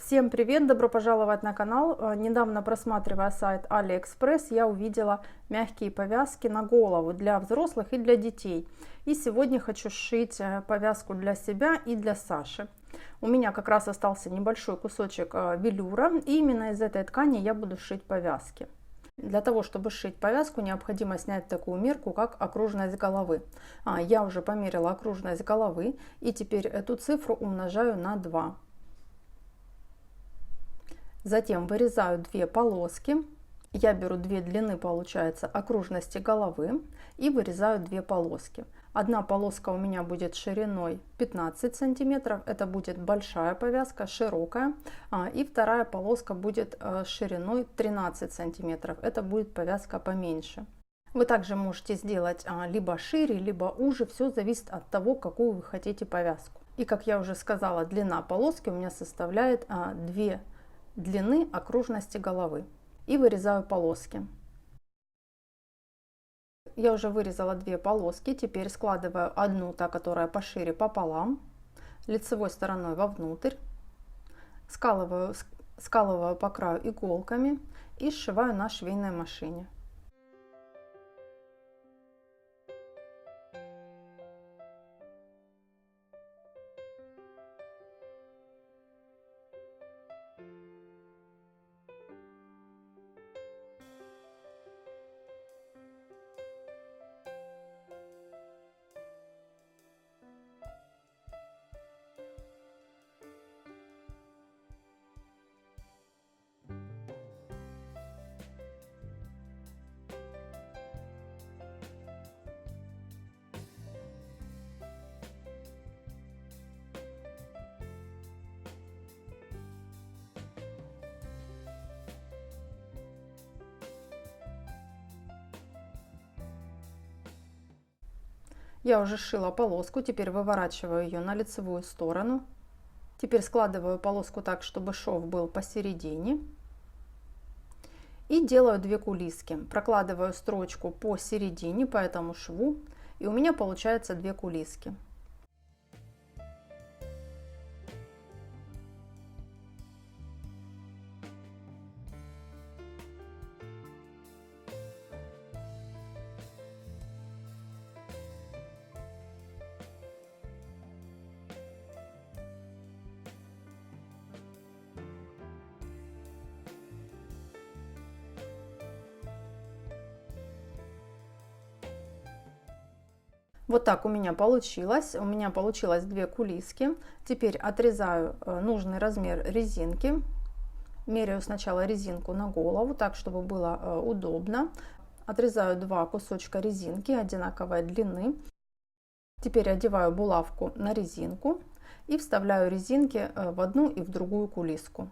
Всем привет! Добро пожаловать на канал. Недавно, просматривая сайт AliExpress, я увидела мягкие повязки на голову для взрослых и для детей. И сегодня хочу сшить повязку для себя и для Саши. У меня как раз остался небольшой кусочек велюра, и именно из этой ткани я буду шить повязки. Для того, чтобы сшить повязку, необходимо снять такую мерку, как окружность головы. Я уже померила окружность головы, и теперь эту цифру умножаю на 2. Затем вырезаю 2 полоски. Я беру 2 длины, получается, окружности головы и вырезаю 2 полоски. Одна полоска у меня будет шириной 15 сантиметров, это будет большая повязка, широкая. И вторая полоска будет шириной 13 сантиметров, это будет повязка поменьше. Вы также можете сделать либо шире, либо уже, все зависит от того, какую вы хотите повязку. И как я уже сказала, длина полоски у меня составляет 2 длины окружности головы. И вырезаю полоски. Я уже вырезала 2 полоски, теперь складываю одну, та, которая пошире, пополам, лицевой стороной вовнутрь, скалываю по краю иголками и сшиваю на швейной машине. Я уже сшила полоску, теперь выворачиваю ее на лицевую сторону. Теперь складываю полоску так, чтобы шов был посередине. И делаю 2 кулиски. Прокладываю строчку посередине, по этому шву. И у меня получается 2 кулиски. Вот так у меня получилось. У меня получилось 2 кулиски. Теперь отрезаю нужный размер резинки. Меряю сначала резинку на голову, так, чтобы было удобно. Отрезаю 2 кусочка резинки одинаковой длины. Теперь одеваю булавку на резинку и вставляю резинки в одну и в другую кулиску.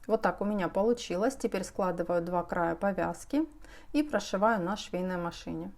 Вот так у меня получилось. Теперь складываю 2 края повязки и прошиваю на швейной машине.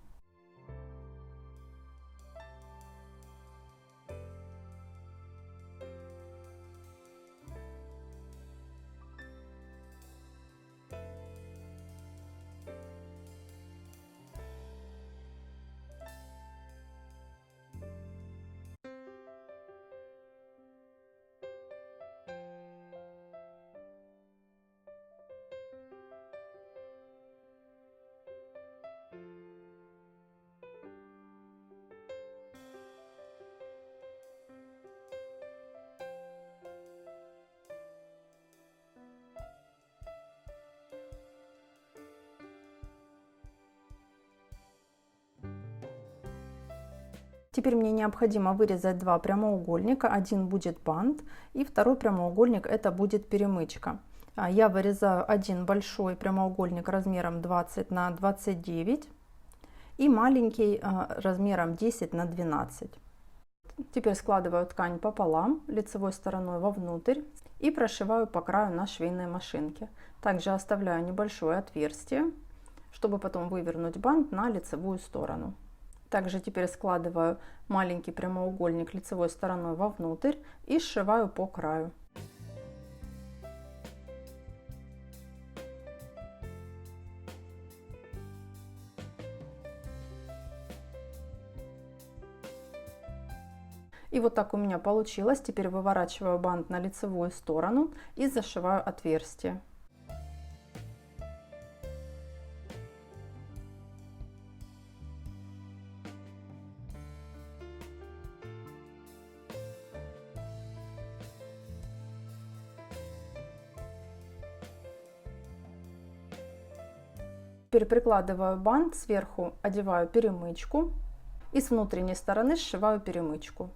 Теперь мне необходимо вырезать два прямоугольника. Один будет бант, и второй прямоугольник это будет перемычка. Я вырезаю один большой прямоугольник размером 20 на 29 и маленький размером 10 на 12. Теперь складываю ткань пополам, лицевой стороной вовнутрь и прошиваю по краю на швейной машинке. Также оставляю небольшое отверстие, чтобы потом вывернуть бант на лицевую сторону. Также теперь складываю маленький прямоугольник лицевой стороной вовнутрь и сшиваю по краю. И вот так у меня получилось. Теперь выворачиваю бант на лицевую сторону и зашиваю отверстие. Теперь прикладываю бант, сверху одеваю перемычку и с внутренней стороны сшиваю перемычку.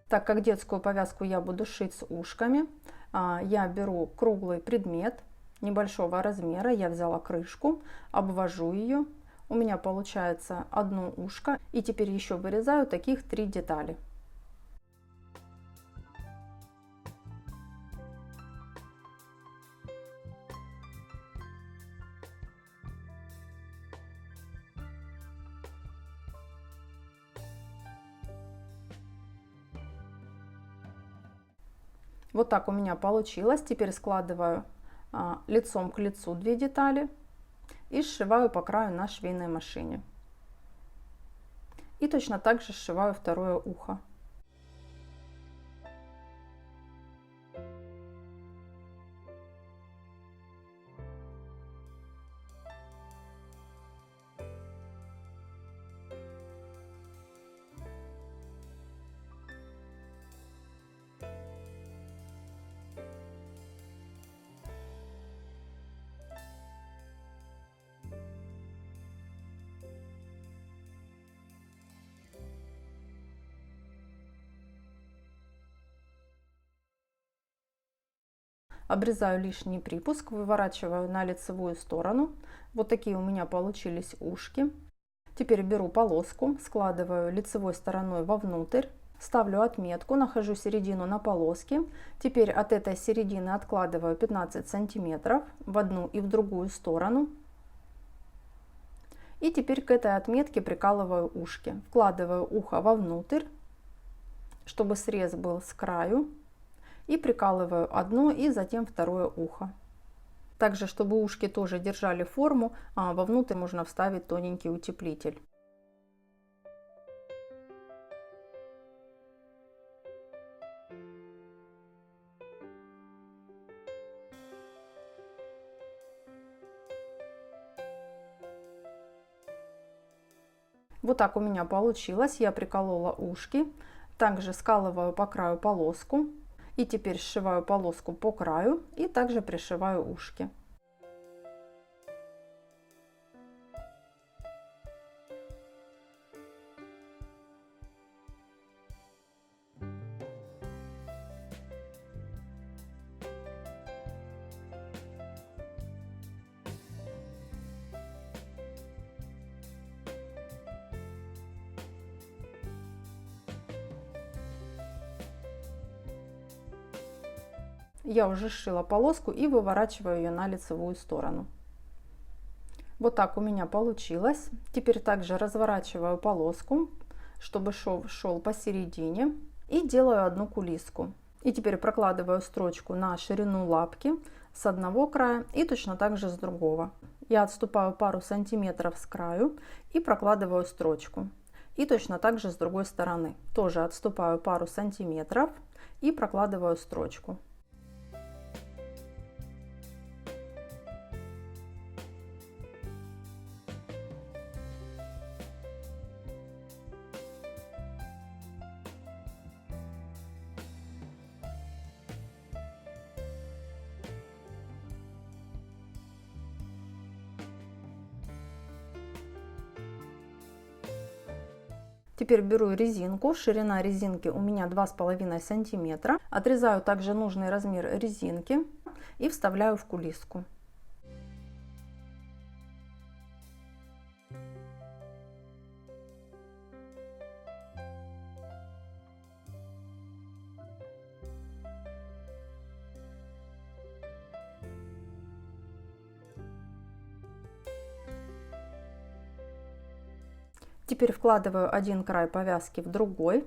Так как детскую повязку я буду шить с ушками, я беру круглый предмет небольшого размера, я взяла крышку, обвожу ее, у меня получается одно ушко, и теперь еще вырезаю таких 3 детали. Вот так у меня получилось. Теперь складываю лицом к лицу 2 детали и сшиваю по краю на швейной машине. И точно так же сшиваю второе ухо. Обрезаю лишний припуск, выворачиваю на лицевую сторону. Вот такие у меня получились ушки. Теперь беру полоску, складываю лицевой стороной вовнутрь, ставлю отметку, нахожу середину на полоске. Теперь от этой середины откладываю 15 сантиметров в одну и в другую сторону. И теперь к этой отметке прикалываю ушки. Вкладываю ухо вовнутрь, чтобы срез был с краю. И прикалываю одно и затем второе ухо. Также, чтобы ушки тоже держали форму, вовнутрь можно вставить тоненький утеплитель. Вот так у меня получилось. Я приколола ушки. Также скалываю по краю полоску. И теперь сшиваю полоску по краю и также пришиваю ушки. я уже сшила полоску и выворачиваю ее на лицевую сторону. Вот так у меня получилось. Теперь также разворачиваю полоску, чтобы шов шел посередине, и делаю одну кулиску. И теперь прокладываю строчку на ширину лапки с одного края и точно так же с другого. Я отступаю пару сантиметров с краю и прокладываю строчку. И точно так же с другой стороны. Тоже отступаю пару сантиметров и прокладываю строчку. Теперь беру резинку, ширина резинки у меня 2,5 сантиметра. Отрезаю также нужный размер резинки и вставляю в кулиску. Теперь вкладываю один край повязки в другой.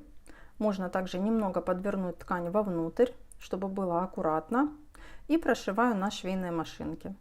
Можно также немного подвернуть ткань вовнутрь, чтобы было аккуратно. И прошиваю на швейной машинке.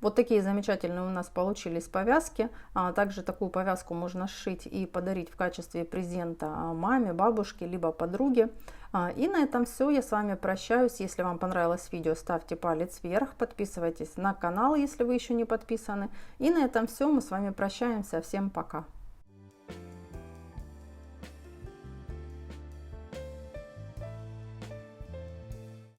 Вот такие замечательные у нас получились повязки. Также такую повязку можно сшить и подарить в качестве презента маме, бабушке, либо подруге. И на этом все. Я с вами прощаюсь. Если вам понравилось видео, ставьте палец вверх, подписывайтесь на канал, если вы еще не подписаны. И на этом все. Мы с вами прощаемся. Всем пока.